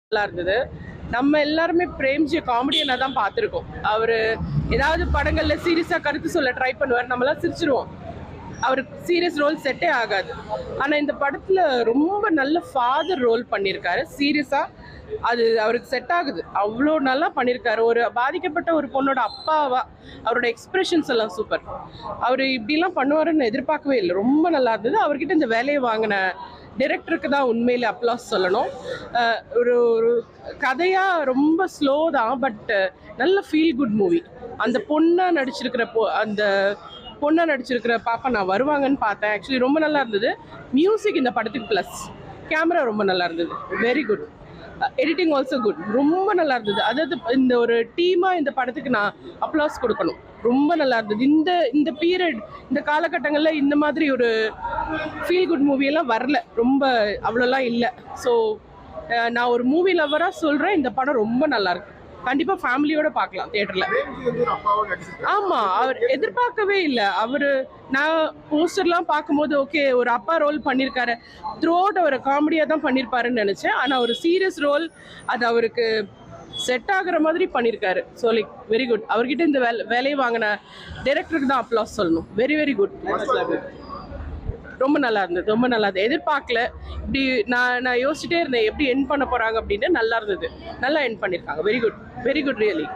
நல்லா இருந்தது. நம்ம எல்லாருமே பிரேம்ஜி காமெடியனா தான் பார்த்துருக்கோம். அவரு ஏதாவது படங்கள்ல சீரியஸா கருத்து சொல்ல ட்ரை பண்ணுவார், நம்மளாம் சிரிச்சிருவோம். அவருக்கு சீரியஸ் ரோல் செட்டே ஆகாது. ஆனா இந்த படத்துல ரொம்ப நல்ல ஃபாதர் ரோல் பண்ணியிருக்காரு. சீரியஸா அது அவருக்கு செட் ஆகுது. அவ்வளோ நல்லா பண்ணியிருக்காரு. ஒரு பாதிக்கப்பட்ட ஒரு பொண்ணோட அப்பாவா அவரோட எக்ஸ்பிரஷன்ஸ் எல்லாம் சூப்பர். அவர் இப்படிலாம் பண்ணுவாருன்னு எதிர்பார்க்கவே இல்லை. ரொம்ப நல்லா இருந்தது. அவர்கிட்ட இந்த வேலையை வாங்கின டைரக்டருக்கு தான் உண்மையிலே அப்ளாஸ் சொல்லணும். ஒரு ஒரு கதையாக ரொம்ப ஸ்லோ தான், பட் நல்ல ஃபீல் குட் மூவி. அந்த பொண்ணாக நடிச்சிருக்கிற பாப்பா நான் வருவாங்கன்னு பார்த்தேன். ஆக்சுவலி ரொம்ப நல்லா இருந்தது. மியூசிக் இந்த படத்துக்கு ப்ளஸ். கேமரா ரொம்ப நல்லா இருந்தது. Very good. Editing also good. ரொம்ப நல்லா இருந்தது. அதாவது இந்த ஒரு டீமாக இந்த படத்துக்கு நான் அப்ளாஸ் கொடுக்கணும். ரொம்ப நல்லா இருந்தது. இந்த பீரியட், இந்த காலகட்டங்களில் இந்த மாதிரி ஒரு ஃபீல் குட் மூவியெல்லாம் வரல. ரொம்ப அவ்வளோலாம் இல்லை. ஸோ நான் ஒரு மூவி லவராக சொல்கிறேன், இந்த படம் ரொம்ப நல்லா இருக்கு. கண்டிப்பாக ஃபேமிலியோட பார்க்கலாம் தியேட்டரில். ஆமாம், அவர் எதிர்பார்க்கவே இல்லை. நான் போஸ்டர்லாம் பார்க்கும்போது ஓகே ஒரு அப்பா ரோல் பண்ணியிருக்காரு, த்ரூ அவுட் அவர் காமெடியாக தான் பண்ணியிருப்பாருன்னு நினச்சேன். ஆனால் ஒரு சீரியஸ் ரோல் அது அவருக்கு செட் ஆகுற மாதிரி பண்ணியிருக்காரு. So like very good. அவர்கிட்ட இந்த வேலையை வாங்கின டைரக்டருக்கு தான் அப்ளாஸ் சொல்லணும். Very very good. ரொம்ப நல்லா இருந்தது. ரொம்ப நல்லா இருந்தது. எதிர்பார்க்கல. இப்படி நான் யோசிச்சுட்டே இருந்தேன் எப்படி என் பண்ண போகிறாங்க அப்படின்னு. நல்லா இருந்தது. நல்லா என் பண்ணியிருக்காங்க. Very good. Very good. Really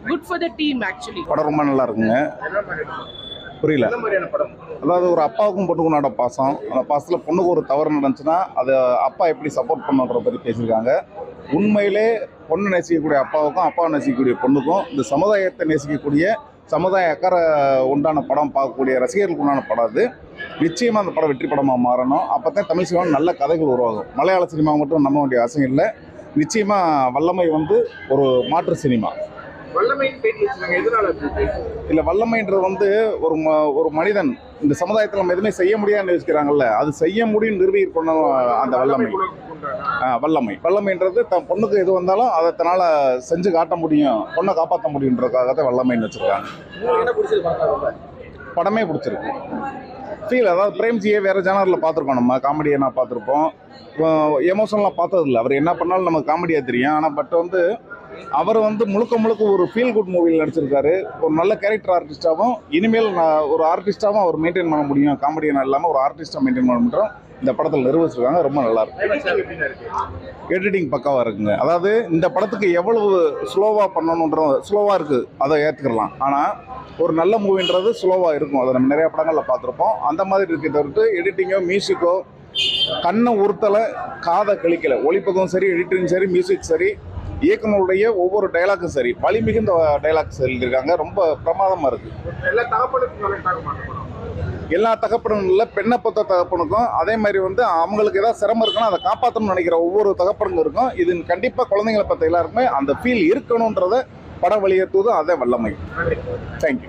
good for the team. Actually படம் ரொம்ப நல்லா இருக்குங்க. புரியல. அதாவது ஒரு அப்பாவுக்கும் பொண்ணுக்குனோட பாசம், அந்த பாசத்தில் பொண்ணுக்கு ஒரு தவறு நடந்துச்சுன்னா அதை அப்பா எப்படி சப்போர்ட் பண்ணுன்ற பற்றி பேசியிருக்காங்க. உண்மையிலே பொண்ணு நேசிக்கக்கூடிய அப்பாவுக்கும் அப்பாவை நேசிக்கக்கூடிய பொண்ணுக்கும் இந்த சமுதாயத்தை நேசிக்கக்கூடிய சமுதாய அக்கறை உண்டான படம் பார்க்கக்கூடிய ரசிகர்களுக்கு உண்டான படம் அது. நிச்சயமாக அந்த படம் வெற்றி படமாக மாறணும். அப்போ தான் தமிழ் சினிமாவில் நல்ல கதைகள் உருவாகும். மலையாள சினிமா மட்டும் நம்ப வேண்டிய அவசியம் இல்லை. நிச்சயமாக வல்லமை ஒரு மாற்று சினிமா. இல்லை, வல்லமைன்றது ஒரு மனிதன் இந்த சமுதாயத்தில் நம்ம எதுவுமே செய்ய முடியாதுன்னு யோசிக்கிறாங்கல்ல, அது செய்ய முடியும் நிரூபிக்கணும். அந்த வல்லமைன்றது தன் பொண்ணுக்கு எது வந்தாலும் அதை தன்னால் செஞ்சு காட்ட முடியும், பொண்ணை காப்பாற்ற முடியுன்றதுக்காக தான் வல்லமைன்னு வச்சுருக்காங்க. படமே பிடிச்சிருக்கு. ஃபீல், அதாவது பிரேம்ஜியை வேறு ஜானரில் பார்த்துருக்கோம். நம்ம காமெடியை நான் பார்த்துருப்போம், எமோஷனலாக பார்த்ததில்ல. அவர் என்ன பண்ணாலும் நமக்கு காமெடியாக தெரியும். ஆனால் அவர் முழுக்க ஒரு ஃபீல் குட் மூவியில் நடிச்சிருக்காரு. ஒரு நல்ல கேரக்டர் ஆர்டிஸ்டாகவும் இனிமேல் ஒரு ஆர்டிஸ்டாகவும் அவர் மெயின்டைன் பண்ண முடியும். காமெடியனாக இல்லாமல் ஒரு ஆர்டிஸ்டாக மெயின்டைன் பண்ண முடியும். இந்த படத்தில் நிரூபிச்சிருக்காங்க. ரொம்ப நல்லா இருக்கு. எடிட்டிங் பக்காவாக இருக்குங்க. அதாவது இந்த படத்துக்கு எவ்வளவு ஸ்லோவாக இருக்குது அதை ஏற்றுக்கலாம். ஆனால் ஒரு நல்ல மூவின்றது ஸ்லோவாக இருக்கும். அதை நம்ம நிறைய படங்களில் பார்த்துருப்போம். அந்த மாதிரி இருக்க தவிர்த்து எடிட்டிங்கோ மியூசிக்கோ கண்ணை உறுத்தலை, காதை கழிக்கலை. ஒளிப்பதும் சரி, எடிட்டிங் சரி, மியூசிக் சரி, இயக்குனருடைய ஒவ்வொரு டைலாக்கும் சரி, வலிமிகுந்த டைலாக்ஸ் எழுதியிருக்காங்க. ரொம்ப பிரமாதமாக இருக்குது. எல்லா தகப்பனும் இல்லை, பெண்ணை பொறுத்த தகப்பனுக்கும் அதே மாதிரி அவங்களுக்கு ஏதாவது சிரமம் இருக்குன்னா அதை காப்பாற்றணும்னு நினைக்கிற ஒவ்வொரு தகப்பனுக்கும் இருக்கும். இது கண்டிப்பாக குழந்தைங்களை பற்றி எல்லாருக்குமே அந்த ஃபீல் இருக்கணுன்றதை படம் வலியுறுத்துவது அதே வல்லமை. தேங்க்யூ.